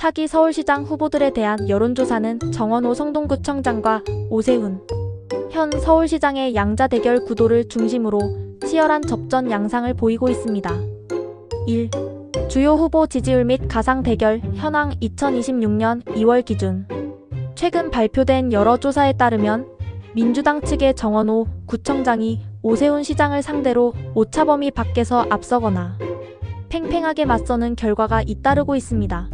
차기 서울시장 후보들에 대한 여론조사는 정원호 성동구청장과 오세훈 현 서울시장의 양자 대결 구도를 중심으로 치열한 접전 양상을 보이고 있습니다. 1. 주요 후보 지지율 및 가상 대결 현황 2026년 2월 기준 최근 발표된 여러 조사에 따르면 민주당 측의 정원호 구청장이 오세훈 시장을 상대로 오차범위 밖에서 앞서거나 팽팽하게 맞서는 결과가 잇따르고 있습니다.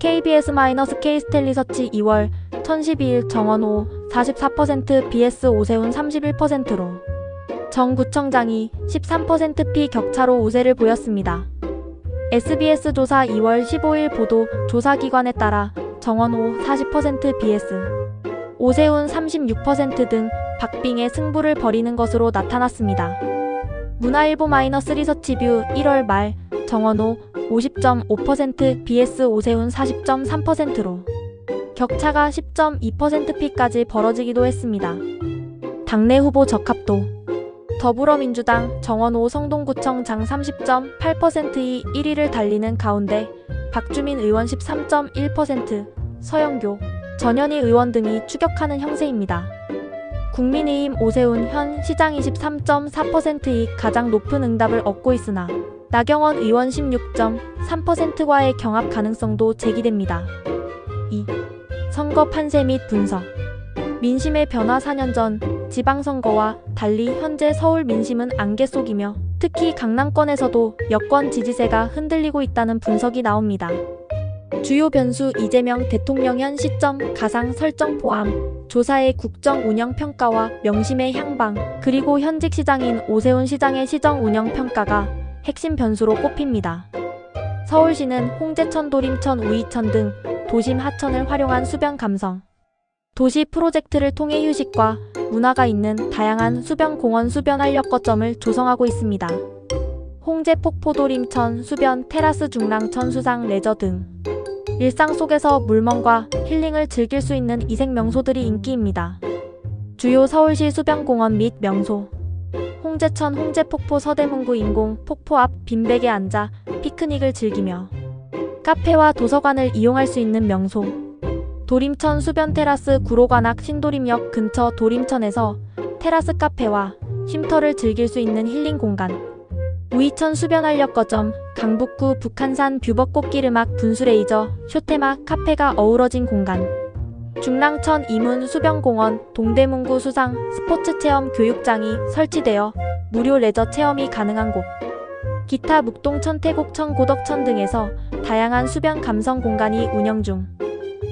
KBS-K스텔리서치 2월 1012일 정원호 44% vs 오세훈 31%로 정 구청장이 13% 격차로 우세를 보였습니다. SBS 조사 2월 15일 보도 조사기관에 따라 정원호 40% vs 오세훈 36% 등 박빙의 승부를 벌이는 것으로 나타났습니다. 문화일보-리서치뷰 1월 말 정원호 50.5% vs 오세훈 40.3%로 격차가 10.2%까지 벌어지기도 했습니다. 당내 후보 적합도 더불어민주당 정원호 성동구청장 30.8%이 1위를 달리는 가운데 박주민 의원 13.1%, 서영교, 전현희 의원 등이 추격하는 형세입니다. 국민의힘 오세훈 현 시장 23.4%이 가장 높은 응답을 얻고 있으나 나경원 의원 16.3%와의 경합 가능성도 제기됩니다. 2. 선거 판세 및 분석 민심의 변화 4년 전 지방선거와 달리 현재 서울 민심은 안개 속이며 특히 강남권에서도 여권 지지세가 흔들리고 있다는 분석이 나옵니다. 주요 변수 이재명 대통령 현 시점 가상 설정 포함, 조사의 국정 운영 평가와 명심의 향방, 그리고 현직 시장인 오세훈 시장의 시정 운영 평가가 핵심 변수로 꼽힙니다. 서울시는 홍제천, 도림천, 우이천 등 도심 하천을 활용한 수변 감성, 도시 프로젝트를 통해 휴식과 문화가 있는 다양한 수변 공원 수변 활력 거점을 조성하고 있습니다. 홍제 폭포, 도림천, 수변, 테라스, 중랑천, 수상, 레저 등 일상 속에서 물멍과 힐링을 즐길 수 있는 이색 명소들이 인기입니다. 주요 서울시 수변공원 및 명소 홍제천, 홍제폭포, 서대문구 인공 폭포 앞 빈백에 앉아 피크닉을 즐기며 카페와 도서관을 이용할 수 있는 명소 도림천 수변 테라스 구로관악 신도림역 근처 도림천에서 테라스 카페와 쉼터를 즐길 수 있는 힐링 공간 우이천 수변 활력 거점 강북구 북한산 뷰벚꽃길음악 분수레이저 쇼테마 카페가 어우러진 공간 중랑천 이문 수변공원 동대문구 수상 스포츠체험 교육장이 설치되어 무료 레저 체험이 가능한 곳 기타 묵동천 태곡천 고덕천 등에서 다양한 수변 감성 공간이 운영 중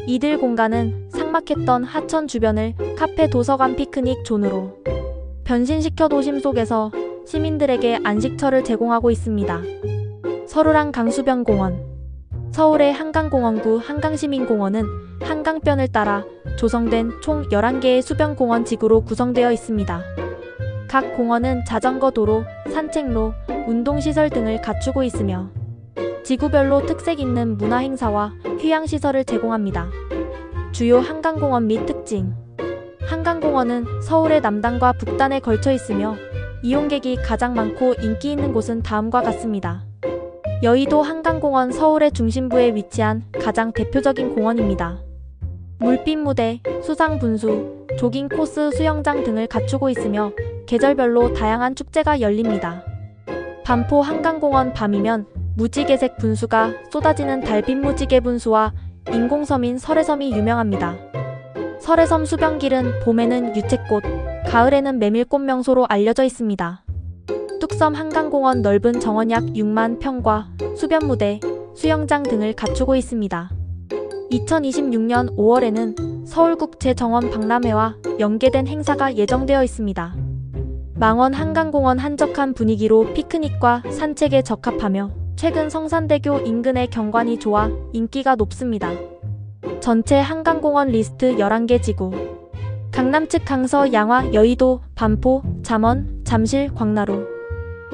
이들 공간은 삭막했던 하천 주변을 카페 도서관 피크닉 존으로 변신시켜 도심 속에서 시민들에게 안식처를 제공하고 있습니다. 서울한 강수변공원 서울의 한강공원구 한강시민공원은 한강변을 따라 조성된 총 11개의 수변공원 지구로 구성되어 있습니다. 각 공원은 자전거 도로, 산책로, 운동시설 등을 갖추고 있으며 지구별로 특색 있는 문화행사와 휴양시설을 제공합니다. 주요 한강공원 및 특징 한강공원은 서울의 남단과 북단에 걸쳐 있으며 이용객이 가장 많고 인기 있는 곳은 다음과 같습니다. 여의도 한강공원 서울의 중심부에 위치한 가장 대표적인 공원입니다. 물빛 무대, 수상 분수, 조깅 코스, 수영장 등을 갖추고 있으며 계절별로 다양한 축제가 열립니다. 반포 한강공원 밤이면 무지개색 분수가 쏟아지는 달빛 무지개 분수와 인공섬인 설해섬이 유명합니다. 설해섬 수변길은 봄에는 유채꽃, 가을에는 메밀꽃 명소로 알려져 있습니다. 뚝섬 한강공원 넓은 정원 약 6만 평과 수변 무대, 수영장 등을 갖추고 있습니다. 2026년 5월에는 서울국제정원 박람회와 연계된 행사가 예정되어 있습니다. 망원 한강공원 한적한 분위기로 피크닉과 산책에 적합하며 최근 성산대교 인근의 경관이 좋아 인기가 높습니다. 전체 한강공원 리스트 11개 지구 강남 측 강서, 양화, 여의도, 반포, 잠원, 잠실, 광나루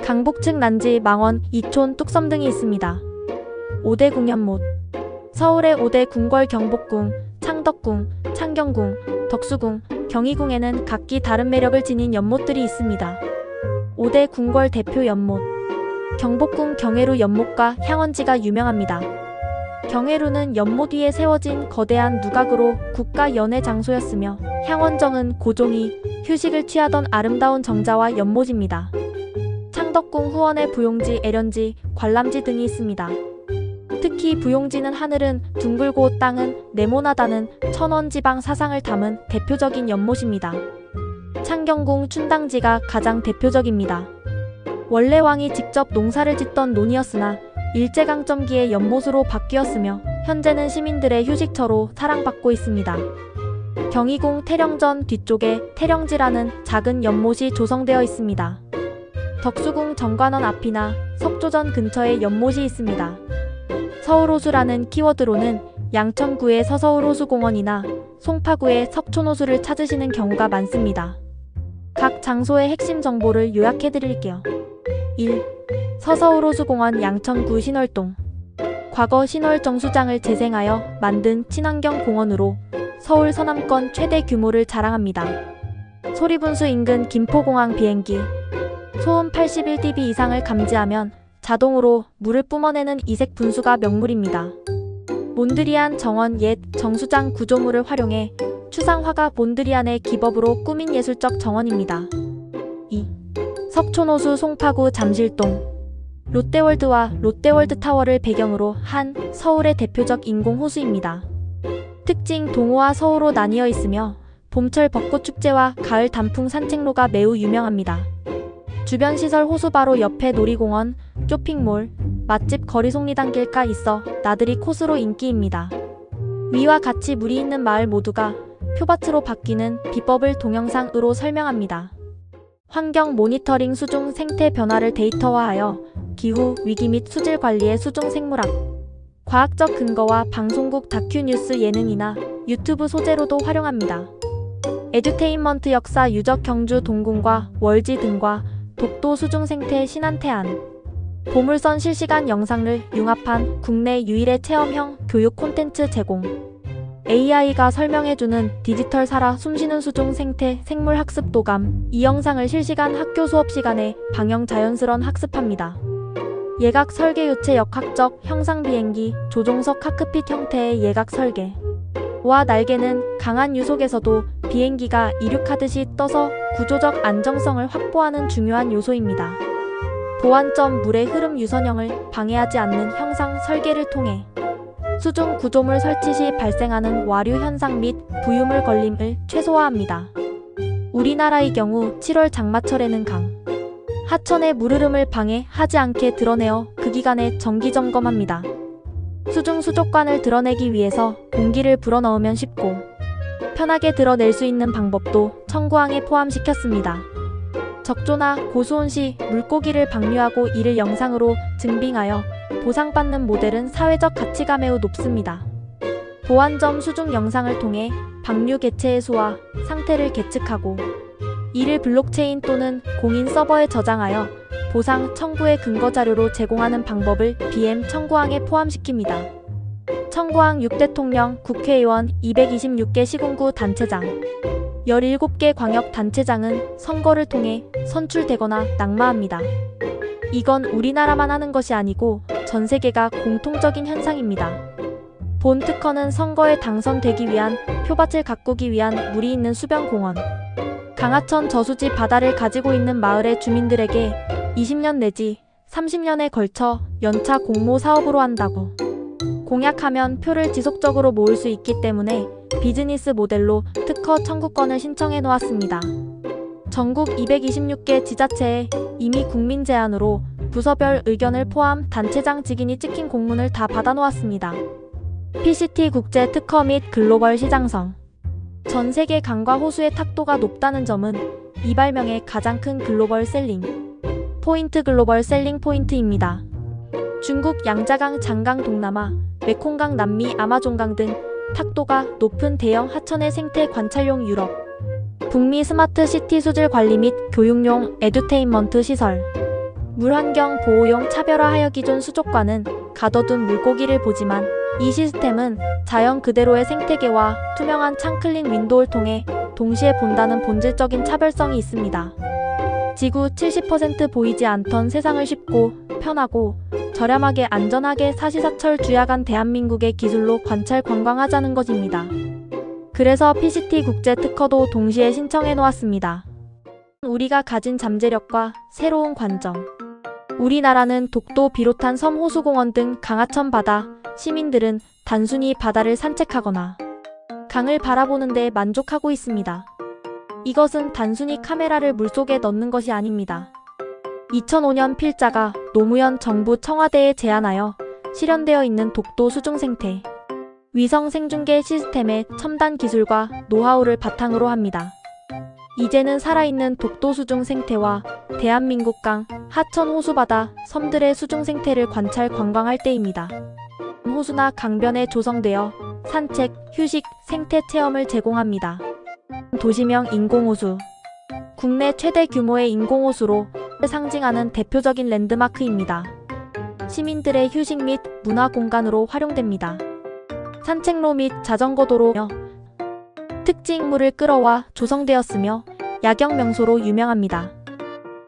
강북 측 난지, 망원, 이촌, 뚝섬 등이 있습니다. 5대 궁연못 서울의 5대 궁궐 경복궁, 창덕궁, 창경궁, 덕수궁, 경희궁에는 각기 다른 매력을 지닌 연못들이 있습니다. 5대 궁궐 대표 연못 경복궁 경회루 연못과 향원지가 유명합니다. 경회루는 연못 위에 세워진 거대한 누각으로 국가 연회 장소였으며 향원정은 고종이 휴식을 취하던 아름다운 정자와 연못입니다. 창덕궁 후원에 부용지, 애련지, 관람지 등이 있습니다. 특히 부용지는 하늘은 둥글고 땅은 네모나다는 천원지방 사상을 담은 대표적인 연못입니다. 창경궁 춘당지가 가장 대표적입니다. 원래 왕이 직접 농사를 짓던 논이었으나 일제강점기에 연못으로 바뀌었으며 현재는 시민들의 휴식처로 사랑받고 있습니다. 경희궁 태령전 뒤쪽에 태령지라는 작은 연못이 조성되어 있습니다. 덕수궁 정관원 앞이나 석조전 근처에 연못이 있습니다. 서울호수라는 키워드로는 양천구의 서서울호수공원이나 송파구의 석촌호수를 찾으시는 경우가 많습니다. 각 장소의 핵심 정보를 요약해드릴게요. 1. 서서울호수공원 양천구 신월동. 과거 신월정수장을 재생하여 만든 친환경 공원으로 서울 서남권 최대 규모를 자랑합니다. 소리분수 인근 김포공항 비행기. 소음 81dB 이상을 감지하면 자동으로 물을 뿜어내는 이색 분수가 명물입니다. 몬드리안 정원 옛 정수장 구조물을 활용해 추상화가 몬드리안의 기법으로 꾸민 예술적 정원입니다. 2. 석촌호수 송파구 잠실동. 롯데월드와 롯데월드타워를 배경으로 한 서울의 대표적 인공호수입니다. 특징 동호와 서호로 나뉘어 있으며 봄철 벚꽃축제와 가을 단풍 산책로가 매우 유명합니다. 주변 시설 호수 바로 옆에 놀이공원, 쇼핑몰, 맛집 거리 속리단길가 있어 나들이 코스로 인기입니다. 위와 같이 물이 있는 마을 모두가 표밭으로 바뀌는 비법을 동영상으로 설명합니다. 환경 모니터링 수중 생태 변화를 데이터화하여 기후, 위기 및 수질 관리의 수중 생물학, 과학적 근거와 방송국 다큐뉴스 예능이나 유튜브 소재로도 활용합니다. 에듀테인먼트 역사 유적 경주 동궁과 월지 등과 독도 수중 생태 신안태안, 보물선 실시간 영상을 융합한 국내 유일의 체험형 교육 콘텐츠 제공, AI가 설명해주는 디지털 살아 숨쉬는 수중 생태 생물 학습 도감, 이 영상을 실시간 학교 수업 시간에 방영 자연스런 학습합니다. 예각 설계 유체 역학적 형상 비행기 조종석 카크핏 형태의 예각 설계. 와 날개는 강한 유속에서도 비행기가 이륙하듯이 떠서 구조적 안정성을 확보하는 중요한 요소입니다. 보완점 물의 흐름 유선형을 방해하지 않는 형상 설계를 통해 수중 구조물 설치 시 발생하는 와류 현상 및 부유물 걸림을 최소화합니다. 우리나라의 경우 7월 장마철에는 강, 하천의 물흐름을 방해하지 않게 드러내어 그 기간에 정기 점검합니다. 수중 수족관을 드러내기 위해서 공기를 불어넣으면 쉽고 편하게 드러낼 수 있는 방법도 청구항에 포함시켰습니다. 적조나 고수온 시 물고기를 방류하고 이를 영상으로 증빙하여 보상받는 모델은 사회적 가치가 매우 높습니다. 보완점 수중 영상을 통해 방류 개체의 수와 상태를 계측하고 이를 블록체인 또는 공인 서버에 저장하여 보상 청구의 근거 자료로 제공하는 방법을 BM 청구항에 포함시킵니다. 청구항 6대통령, 국회의원, 226개 시군구 단체장, 17개 광역단체장은 선거를 통해 선출되거나 낙마합니다. 이건 우리나라만 하는 것이 아니고 전 세계가 공통적인 현상입니다. 본 특허는 선거에 당선되기 위한 표밭을 가꾸기 위한 물이 있는 수변공원, 강하천 저수지 바다를 가지고 있는 마을의 주민들에게 20년 내지 30년에 걸쳐 연차 공모 사업으로 한다고 공약하면 표를 지속적으로 모을 수 있기 때문에 비즈니스 모델로 특허 청구권을 신청해 놓았습니다. 전국 226개 지자체에 이미 국민 제안으로 부서별 의견을 포함 단체장 직인이 찍힌 공문을 다 받아놓았습니다. PCT 국제 특허 및 글로벌 시장성. 전 세계 강과 호수의 탁도가 높다는 점은 이 발명의 가장 큰 글로벌 셀링 포인트 글로벌 셀링 포인트입니다. 중국 양자강, 장강, 동남아, 메콩강, 남미, 아마존강 등 탁도가 높은 대형 하천의 생태 관찰용 유럽, 북미 스마트 시티 수질 관리 및 교육용 에듀테인먼트 시설, 물환경 보호용 차별화하여 기존 수족관은 가둬둔 물고기를 보지만 이 시스템은 자연 그대로의 생태계와 투명한 창클린 윈도우를 통해 동시에 본다는 본질적인 차별성이 있습니다. 지구 70% 보이지 않던 세상을 쉽고 편하고 저렴하게 안전하게 사시사철 주야간 대한민국의 기술로 관찰 관광하자는 것입니다. 그래서 PCT 국제 특허도 동시에 신청해 놓았습니다. 우리가 가진 잠재력과 새로운 관점. 우리나라는 독도 비롯한 섬 호수공원 등 강하천 바다, 시민들은 단순히 바다를 산책하거나 강을 바라보는 데 만족하고 있습니다. 이것은 단순히 카메라를 물속에 넣는 것이 아닙니다. 2005년 필자가 노무현 정부 청와대에 제안하여 실현되어 있는 독도 수중생태 위성 생중계 시스템의 첨단 기술과 노하우를 바탕으로 합니다. 이제는 살아있는 독도 수중생태와 대한민국 강, 하천 호수바다, 섬들의 수중생태를 관찰 관광할 때입니다. 호수나 강변에 조성되어 산책, 휴식, 생태 체험을 제공합니다. 도시명 인공호수. 국내 최대 규모의 인공호수로 상징하는 대표적인 랜드마크입니다. 시민들의 휴식 및 문화 공간으로 활용됩니다. 산책로 및 자전거 도로며 특징물을 끌어와 조성되었으며 야경 명소로 유명합니다.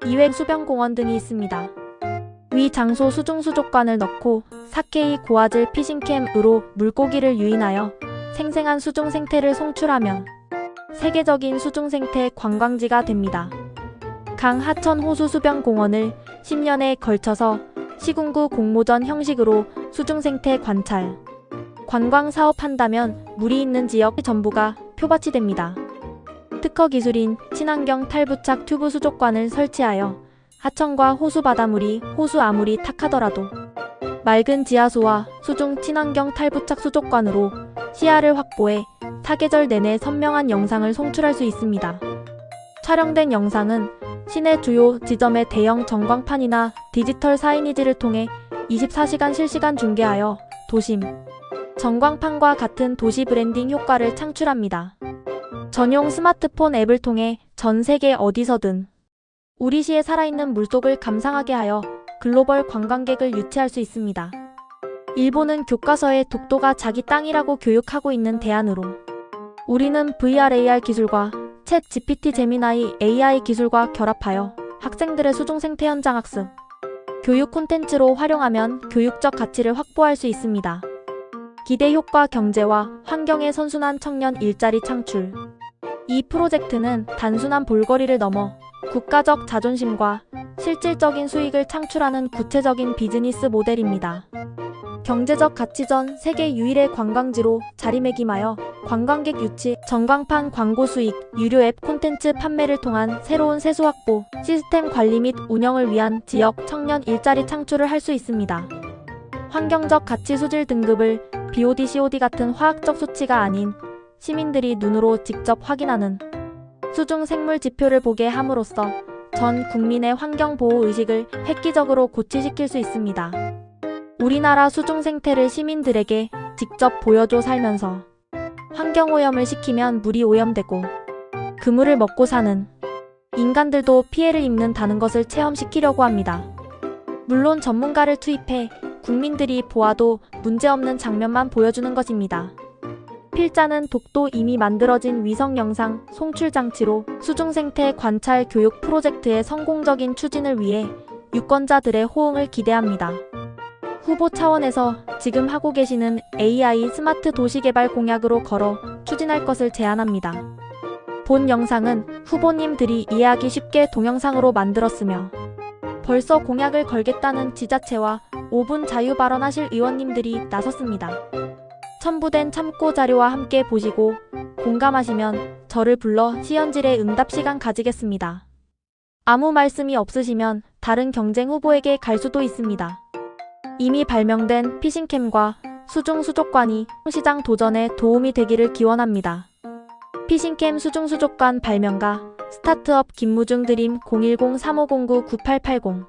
이외 수변공원 등이 있습니다. 위 장소 수중수족관을 넣고 4K 고화질 피싱캠으로 물고기를 유인하여 생생한 수중 생태를 송출하면 세계적인 수중 생태 관광지가 됩니다. 강 하천 호수 수변공원을 10년에 걸쳐서 시군구 공모전 형식으로 수중 생태 관찰, 관광 사업한다면 물이 있는 지역 전부가 표밭이 됩니다. 특허 기술인 친환경 탈부착 튜브 수족관을 설치하여 하천과 호수 바닷물이 호수 아무리 탁하더라도 맑은 지하수와 수중 친환경 탈부착 수족관으로 시야를 확보해 사계절 내내 선명한 영상을 송출할 수 있습니다. 촬영된 영상은 시내 주요 지점의 대형 전광판이나 디지털 사이니지를 통해 24시간 실시간 중계하여 도심, 전광판과 같은 도시 브랜딩 효과를 창출합니다. 전용 스마트폰 앱을 통해 전 세계 어디서든 우리 시의 살아있는 물속을 감상하게 하여 글로벌 관광객을 유치할 수 있습니다. 일본은 교과서에 독도가 자기 땅이라고 교육하고 있는 대안으로 우리는 VR/AR 기술과 챗 GPT 제미나이 AI 기술과 결합하여 학생들의 수중 생태 현장 학습, 교육 콘텐츠로 활용하면 교육적 가치를 확보할 수 있습니다. 기대 효과 경제와 환경의 선순환 청년 일자리 창출. 이 프로젝트는 단순한 볼거리를 넘어 국가적 자존심과 실질적인 수익을 창출하는 구체적인 비즈니스 모델입니다. 경제적 가치전 세계 유일의 관광지로 자리매김하여 관광객 유치, 전광판 광고 수익, 유료 앱 콘텐츠 판매를 통한 새로운 세수 확보, 시스템 관리 및 운영을 위한 지역 청년 일자리 창출을 할 수 있습니다. 환경적 가치 수질 등급을 BOD, COD 같은 화학적 수치가 아닌 시민들이 눈으로 직접 확인하는 수중 생물 지표를 보게 함으로써 전 국민의 환경보호 의식을 획기적으로 고취시킬 수 있습니다. 우리나라 수중 생태를 시민들에게 직접 보여줘 살면서 환경오염을 시키면 물이 오염되고 그 물을 먹고 사는 인간들도 피해를 입는다는 것을 체험시키려고 합니다. 물론 전문가를 투입해 국민들이 보아도 문제없는 장면만 보여주는 것입니다. 필자는 독도 이미 만들어진 위성 영상 송출 장치로 수중 생태 관찰 교육 프로젝트의 성공적인 추진을 위해 유권자들의 호응을 기대합니다. 후보 차원에서 지금 하고 계시는 AI 스마트 도시 개발 공약으로 걸어 추진할 것을 제안합니다. 본 영상은 후보님들이 이해하기 쉽게 동영상으로 만들었으며 벌써 공약을 걸겠다는 지자체와 5분 자유 발언하실 의원님들이 나섰습니다. 첨부된 참고 자료와 함께 보시고 공감하시면 저를 불러 시연질의 응답 시간 가지겠습니다. 아무 말씀이 없으시면 다른 경쟁 후보에게 갈 수도 있습니다. 이미 발명된 피싱캠과 수중 수족관이 시장 도전에 도움이 되기를 기원합니다. 피싱캠 수중 수족관 발명가 스타트업 김무중 드림 010-3509-9880